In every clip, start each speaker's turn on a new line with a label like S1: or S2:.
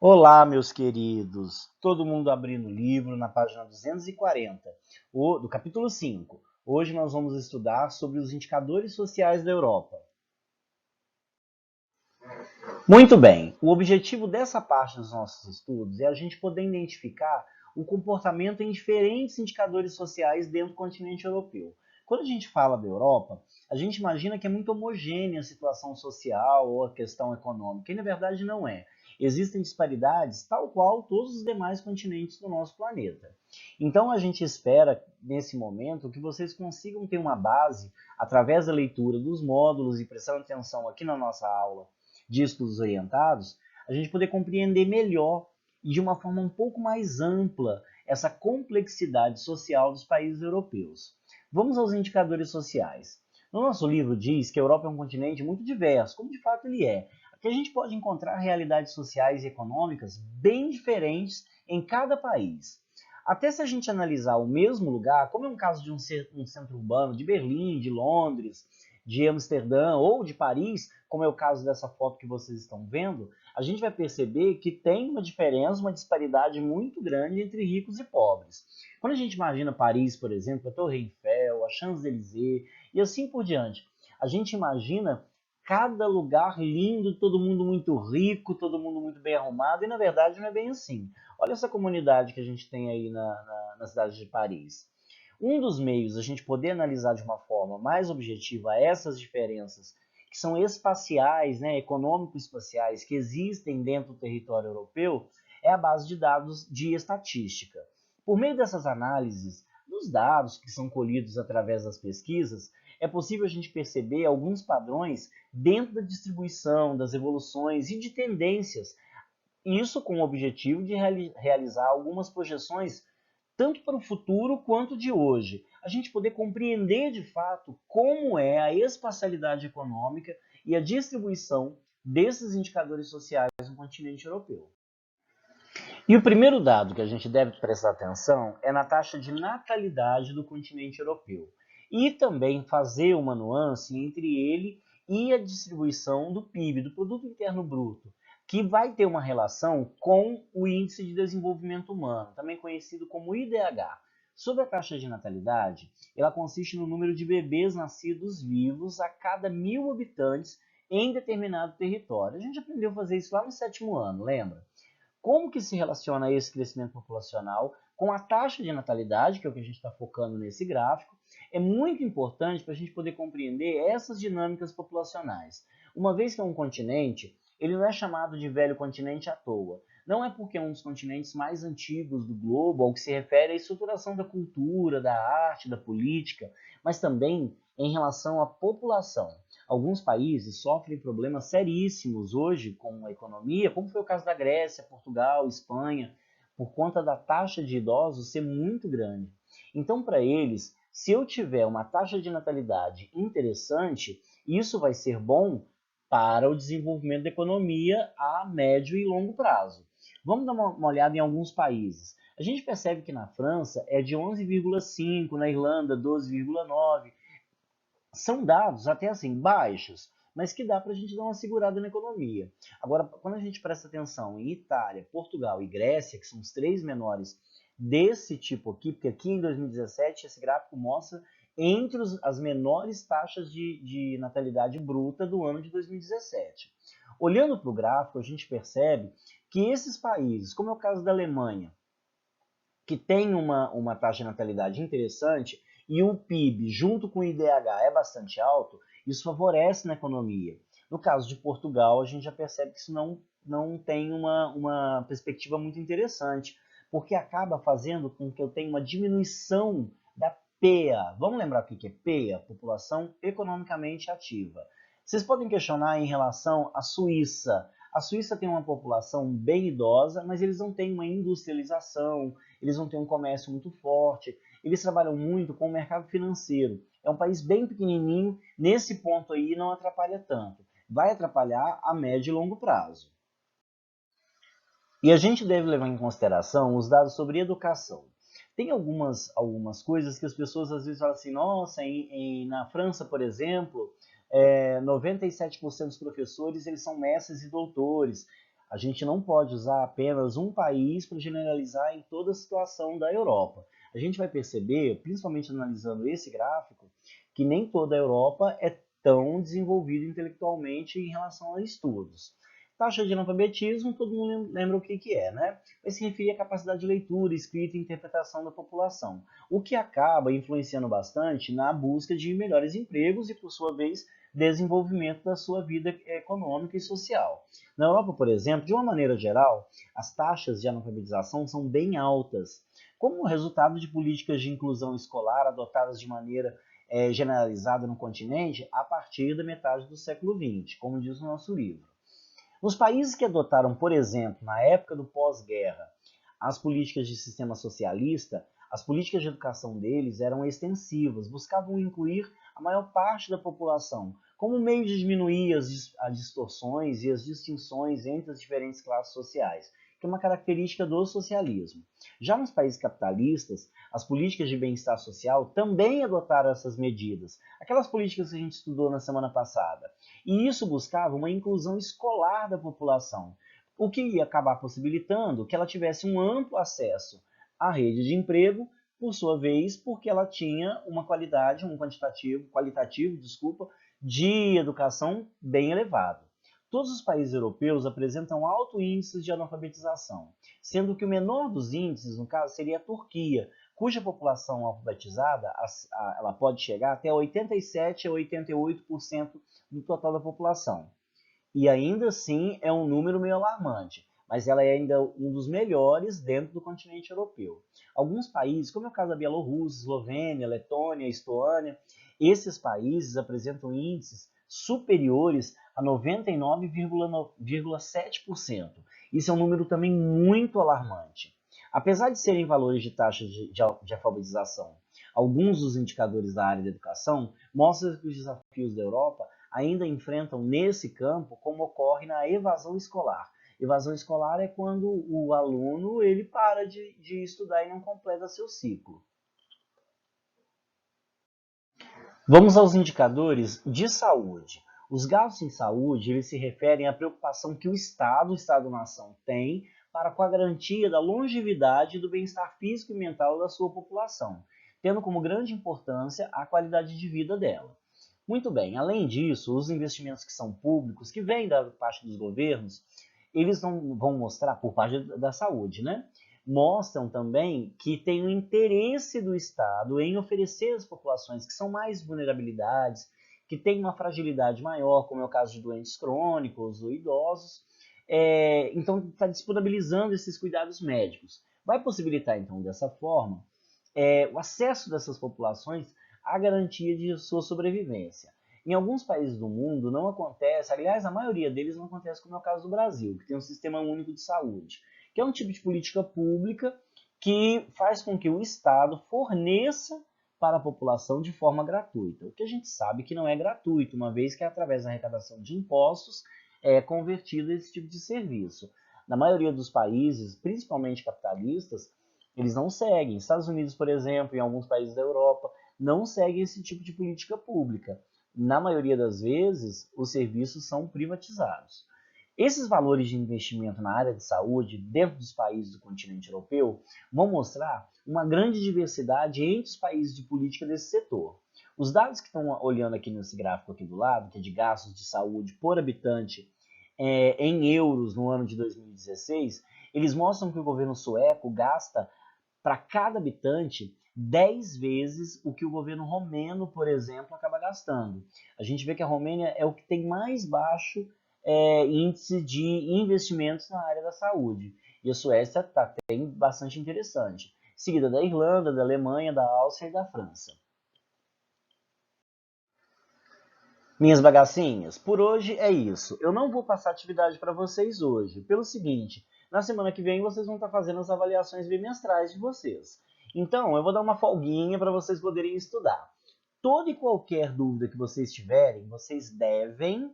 S1: Olá, meus queridos! Todo mundo abrindo o livro na página 240, do capítulo 5. Hoje nós vamos estudar sobre os indicadores sociais da Europa. Muito bem, o objetivo dessa parte dos nossos estudos é a gente poder identificar o comportamento em diferentes indicadores sociais dentro do continente europeu. Quando a gente fala da Europa, a gente imagina que é muito homogênea a situação social ou a questão econômica, e na verdade não é. Existem disparidades tal qual todos os demais continentes do nosso planeta. Então a gente espera, nesse momento, que vocês consigam ter uma base, através da leitura dos módulos e prestando atenção aqui na nossa aula, de estudos orientados, a gente poder compreender melhor e de uma forma um pouco mais ampla essa complexidade social dos países europeus. Vamos aos indicadores sociais. No nosso livro diz que a Europa é um continente muito diverso, como de fato ele é. Aqui a gente pode encontrar realidades sociais e econômicas bem diferentes em cada país. Até se a gente analisar o mesmo lugar, como é um caso de um centro urbano de Berlim, de Londres, de Amsterdã ou de Paris, como é o caso dessa foto que vocês estão vendo, a gente vai perceber que tem uma diferença, uma disparidade muito grande entre ricos e pobres. Quando a gente imagina Paris, por exemplo, a Torre Eiffel, a Champs-Élysées e assim por diante, a gente imagina cada lugar lindo, todo mundo muito rico, todo mundo muito bem arrumado, e na verdade não é bem assim. Olha essa comunidade que a gente tem aí na cidade de Paris. Um dos meios a gente poder analisar de uma forma mais objetiva essas diferenças que são espaciais, né, econômico-espaciais, que existem dentro do território europeu, é a base de dados de estatística. Por meio dessas análises, dos dados que são colhidos através das pesquisas, é possível a gente perceber alguns padrões dentro da distribuição, das evoluções e de tendências. Isso com o objetivo de realizar algumas projeções tanto para o futuro quanto de hoje. A gente poder compreender de fato como é a espacialidade econômica e a distribuição desses indicadores sociais no continente europeu. E o primeiro dado que a gente deve prestar atenção é na taxa de natalidade do continente europeu. E também fazer uma nuance entre ele e a distribuição do PIB, do Produto Interno Bruto, que vai ter uma relação com o Índice de Desenvolvimento Humano, também conhecido como IDH. Sobre a taxa de natalidade, ela consiste no número de bebês nascidos vivos a cada 1.000 habitantes em determinado território. A gente aprendeu a fazer isso lá no 7º ano, lembra? Como que se relaciona esse crescimento populacional com a taxa de natalidade, que é o que a gente está focando nesse gráfico, é muito importante para a gente poder compreender essas dinâmicas populacionais. Uma vez que é um continente, ele não é chamado de velho continente à toa. Não é porque é um dos continentes mais antigos do globo, ao que se refere à estruturação da cultura, da arte, da política, mas também em relação à população. Alguns países sofrem problemas seríssimos hoje com a economia, como foi o caso da Grécia, Portugal, Espanha, por conta da taxa de idosos ser muito grande. Então, para eles, se eu tiver uma taxa de natalidade interessante, isso vai ser bom para o desenvolvimento da economia a médio e longo prazo. Vamos dar uma olhada em alguns países. A gente percebe que na França é de 11,5, na Irlanda 12,9, são dados até assim baixos, mas que dá para a gente dar uma segurada na economia. Agora, quando a gente presta atenção em Itália, Portugal e Grécia, que são os três menores desse tipo aqui, porque aqui em 2017 esse gráfico mostra entre as menores taxas de natalidade bruta do ano de 2017. Olhando para o gráfico, a gente percebe que esses países, como é o caso da Alemanha, que tem uma taxa de natalidade interessante e o PIB junto com o IDH é bastante alto, isso favorece na economia. No caso de Portugal, a gente já percebe que isso não tem uma perspectiva muito interessante, porque acaba fazendo com que eu tenha uma diminuição da PEA. Vamos lembrar o que é PEA? População economicamente ativa. Vocês podem questionar em relação à Suíça. A Suíça tem uma população bem idosa, mas eles não têm uma industrialização, eles não têm um comércio muito forte, eles trabalham muito com o mercado financeiro. É um país bem pequenininho, nesse ponto aí não atrapalha tanto. Vai atrapalhar a médio e longo prazo. E a gente deve levar em consideração os dados sobre educação. Tem algumas coisas que as pessoas às vezes falam assim, nossa, na França, por exemplo, 97% dos professores eles são mestres e doutores. A gente não pode usar apenas um país para generalizar em toda a situação da Europa. A gente vai perceber, principalmente analisando esse gráfico, que nem toda a Europa é tão desenvolvida intelectualmente em relação a estudos. Taxa de analfabetismo, todo mundo lembra o que é, né? Vai se referir à capacidade de leitura, escrita e interpretação da população, o que acaba influenciando bastante na busca de melhores empregos e, por sua vez, desenvolvimento da sua vida econômica e social. Na Europa, por exemplo, de uma maneira geral, as taxas de analfabetização são bem altas, como resultado de políticas de inclusão escolar adotadas de maneira generalizada no continente a partir da metade do século XX, como diz o nosso livro. Nos países que adotaram, por exemplo, na época do pós-guerra, as políticas de sistema socialista, as políticas de educação deles eram extensivas, buscavam incluir a maior parte da população, como meio de diminuir as distorções e as distinções entre as diferentes classes sociais, que é uma característica do socialismo. Já nos países capitalistas, as políticas de bem-estar social também adotaram essas medidas, aquelas políticas que a gente estudou na semana passada. E isso buscava uma inclusão escolar da população, o que ia acabar possibilitando que ela tivesse um amplo acesso à rede de emprego, por sua vez, porque ela tinha uma qualidade, um qualitativo, de educação bem elevado. Todos os países europeus apresentam alto índice de analfabetização, sendo que o menor dos índices, no caso, seria a Turquia, cuja população alfabetizada ela pode chegar até 87 a 88% do total da população. E ainda assim é um número meio alarmante, mas ela é ainda um dos melhores dentro do continente europeu. Alguns países, como é o caso da Bielorrússia, Eslovênia, Letônia, Estônia, esses países apresentam índices superiores a 99,7%. Isso é um número também muito alarmante. Apesar de serem valores de taxa de alfabetização, alguns dos indicadores da área da educação mostram que os desafios da Europa ainda enfrentam nesse campo como ocorre na evasão escolar. Evasão escolar é quando o aluno ele para de estudar e não completa seu ciclo. Vamos aos indicadores de saúde. Os gastos em saúde eles se referem à preocupação que o Estado-nação tem para com a garantia da longevidade e do bem-estar físico e mental da sua população, tendo como grande importância a qualidade de vida dela. Muito bem, além disso, os investimentos que são públicos, que vêm da parte dos governos, eles vão mostrar, por parte da saúde, né? Mostram também que tem o interesse do Estado em oferecer às populações que são mais vulnerabilidades, que têm uma fragilidade maior, como é o caso de doentes crônicos ou idosos, então está disponibilizando esses cuidados médicos. Vai possibilitar, então, dessa forma, o acesso dessas populações à garantia de sua sobrevivência. Em alguns países do mundo não acontece, aliás, a maioria deles não acontece, como é o caso do Brasil, que tem um sistema único de saúde, que é um tipo de política pública que faz com que o Estado forneça para a população de forma gratuita. O que a gente sabe que não é gratuito, uma vez que é através da arrecadação de impostos é convertido esse tipo de serviço. Na maioria dos países, principalmente capitalistas, eles não seguem. Estados Unidos, por exemplo, em alguns países da Europa, não seguem esse tipo de política pública. Na maioria das vezes, os serviços são privatizados. Esses valores de investimento na área de saúde dentro dos países do continente europeu vão mostrar uma grande diversidade entre os países de política desse setor. Os dados que estão olhando aqui nesse gráfico aqui do lado, que é de gastos de saúde por habitante em euros no ano de 2016, eles mostram que o governo sueco gasta para cada habitante 10 vezes o que o governo romeno, por exemplo, acaba gastando. A gente vê que a Romênia é o que tem mais baixo índice de investimentos na área da saúde. E a Suécia está bem bastante interessante, seguida da Irlanda, da Alemanha, da Áustria e da França. Minhas bagacinhas, por hoje é isso. Eu não vou passar atividade para vocês hoje, pelo seguinte, na semana que vem vocês vão estar fazendo as avaliações bimestrais de vocês. Então, eu vou dar uma folguinha para vocês poderem estudar. Toda e qualquer dúvida que vocês tiverem, vocês devem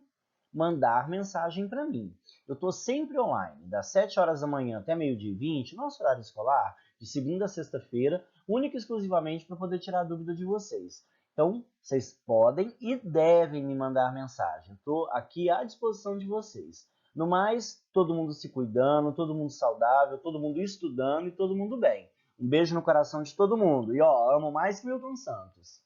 S1: mandar mensagem para mim. Eu estou sempre online, das 7 horas da manhã até meio-dia e 20, nosso horário escolar, de segunda a sexta-feira, única e exclusivamente para poder tirar a dúvida de vocês. Então, vocês podem e devem me mandar mensagem. Estou aqui à disposição de vocês. No mais, todo mundo se cuidando, todo mundo saudável, todo mundo estudando e todo mundo bem. Um beijo no coração de todo mundo. E ó, amo mais que Milton Santos.